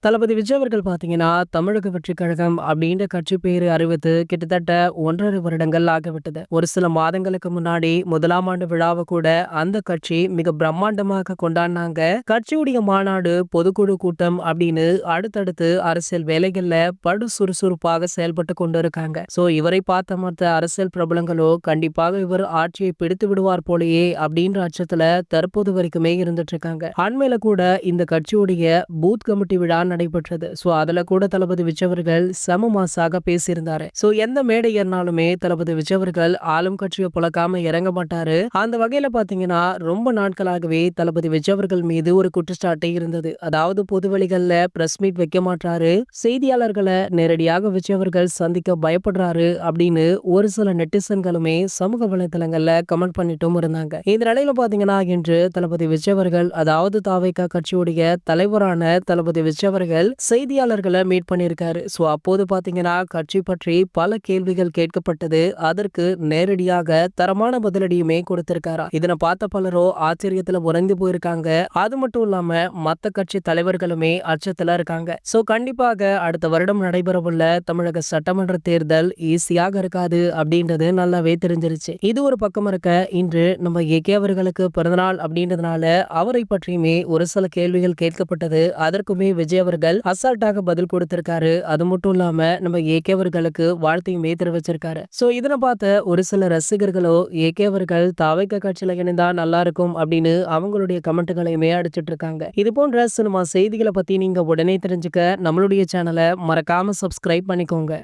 தளபதி விஜய் அவர்கள் பார்த்தீங்கன்னா, தமிழக வெற்றிக் கழகம் அப்படின்ற கட்சி பேரு அறிவித்து கிட்டத்தட்ட 1 1/2 வருடங்கள் ஆகிவிட்டது. ஒரு சில மாதங்களுக்கு முன்னாடி 1ஆம் ஆண்டு விழாவ கூட அந்த கட்சி மிக பிரம்மாண்டமாக கொண்டாடுனாங்க. கட்சியுடைய மாநாடு, பொதுக்குழு கூட்டம் அப்படின்னு அடுத்தடுத்து அரசியல் வேலைகள்ல படு சுறுசுறுப்பாக செயல்பட்டு கொண்டு இருக்காங்க. இவரை பார்த்த மற்ற அரசியல் பிரபலங்களோ கண்டிப்பாக இவர் ஆட்சியை பிடித்து விடுவார் போலயே அப்படின்ற அச்சத்துல தற்போது வரைக்குமே இருந்துட்டு இருக்காங்க. அண்மையில கூட இந்த கட்சியுடைய பூத் கமிட்டி விழா நடைபெற்றது. அதுல கூட தளபதி விஜய் அவர்கள் செம மாசாக பேசியிருந்தாரு. எந்த மேடை ஏறினாலுமே தளபதி விஜய் அவர்கள் ஆளும் கட்சியை புழக்காம இறங்க மாட்டாரு. அந்த வகையில பாத்தீங்கன்னா ரொம்ப நாட்களாகவே தளபதி விஜய் அவர்கள் மீது ஒரு குற்றச்சாட்டு இருந்தது. அதாவது பொது வழிகள்ல பிரஸ் மீட் வைக்க மாட்டாரு, செய்தியாளர்களை நேரடியாக விஜய் அவர்கள் சந்திக்க பயப்படுறாரு அப்படின்னு ஒரு சில நெட்டிசன்களுமே சமூக வலைதளங்கள்ல கமெண்ட் பண்ணிட்டும் இருந்தாங்க. இந்த நிலையில பாத்தீங்கன்னா இன்று தளபதி விஜய் அவர்கள், அதாவது தாவேகா கட்சியுடைய தலைவரான தளபதி விஜய் அவர்கள் செய்தியாளர்களை மீட் பண்ணியிருக்காரு. அப்போது பாத்தீங்கன்னா கட்சி பற்றி பல கேள்விகள் கேட்கப்பட்டது. அதற்கு நேரடியாக தரமான பதிலடியுமே கொடுத்திருக்காரா. இதனை பார்த்த பலரோ ஆச்சரியத்துல உறைந்து போயிருக்காங்க. அது மட்டும் இல்லாம மத்த கட்சி தலைவர்களுமே அச்சத்துல இருக்காங்க. கண்டிப்பாக அடுத்த வருடம் நடைபெறவுள்ள தமிழக சட்டமன்ற தேர்தல் ஈஸியாக இருக்காது அப்படின்றது நல்லாவே தெரிஞ்சிருச்சு. இது ஒரு பக்கம் இருக்க, இன்று நம்ம ஏகே அவர்களுக்கு பிறந்தநாள் அப்படின்றதுனால அவரை பற்றியுமே ஒரு சில கேள்விகள் கேட்கப்பட்டது. அதற்குமே விஜய் அவர்கள் அசால்ட்டாக பதில் கொடுத்திருக்காரு. அது மட்டும் இல்லாம நம்ம ஏகே அவர்களுக்கு வாழ்த்தையுமே தெரிவிச்சிருக்காரு. இதனை பார்த்த ஒரு சில ரசிகர்களோ ஏகே அவர்கள் தாவேகா கட்சியில இணைந்தா நல்லா இருக்கும் அப்படின்னு அவங்களுடைய கமெண்ட்களையுமே அடிச்சிட்டு இருக்காங்க. இது போன்ற சினிமா செய்திகளை பத்தி நீங்க உடனே தெரிஞ்சுக்க நம்மளுடைய சேனலை மறக்காம சப்ஸ்கிரைப் பண்ணிக்கோங்க.